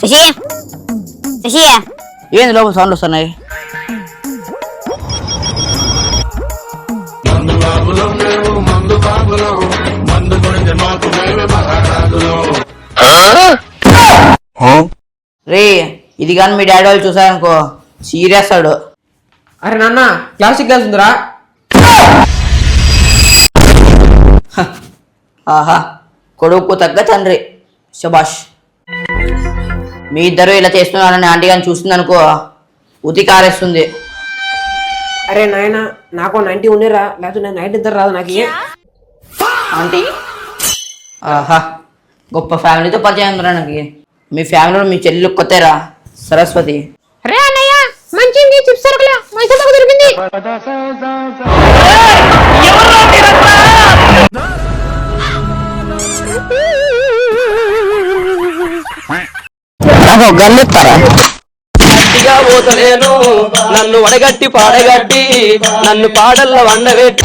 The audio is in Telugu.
శశి శశి ఏంది లోపల సౌండ్లు వస్తున్నాయి? రే ఇది కానీ మీ డాడీ వాళ్ళు చూసారనుకో సీరియస్ ఆడు. అరే నాన్న క్లాసిక్ గ్లాస్ ఉందిరా. ఆహా కొడుకు తగ్గ తండ్రి, శబాష్. మీ ఇద్దరు ఇలా చేస్తున్నారని ఆంటీ కానీ చూస్తుంది అనుకో ఉతి కారేస్తుంది. అరే నాయన నాకు 90 ఉండేరా, లేకపోతే నేను నైట్ ఇద్దరు రాదు నాకు. ఆంటీ ఆహా గొప్ప ఫ్యామిలీతో పరిచయం ఉందిరా నాకు. మీ ఫ్యామిలీలో మీ చెల్లెలు కొత్తరా సరస్వతి. రే అన్నయ్య మంచిది చిప్స్ సరుకులా మైసమ్మకు దొరికింది. గల్లెత్తారా గట్టిగా పోతలేను నన్ను వడగట్టి పాడగట్టి నన్ను పాడల్ల వండబెట్టి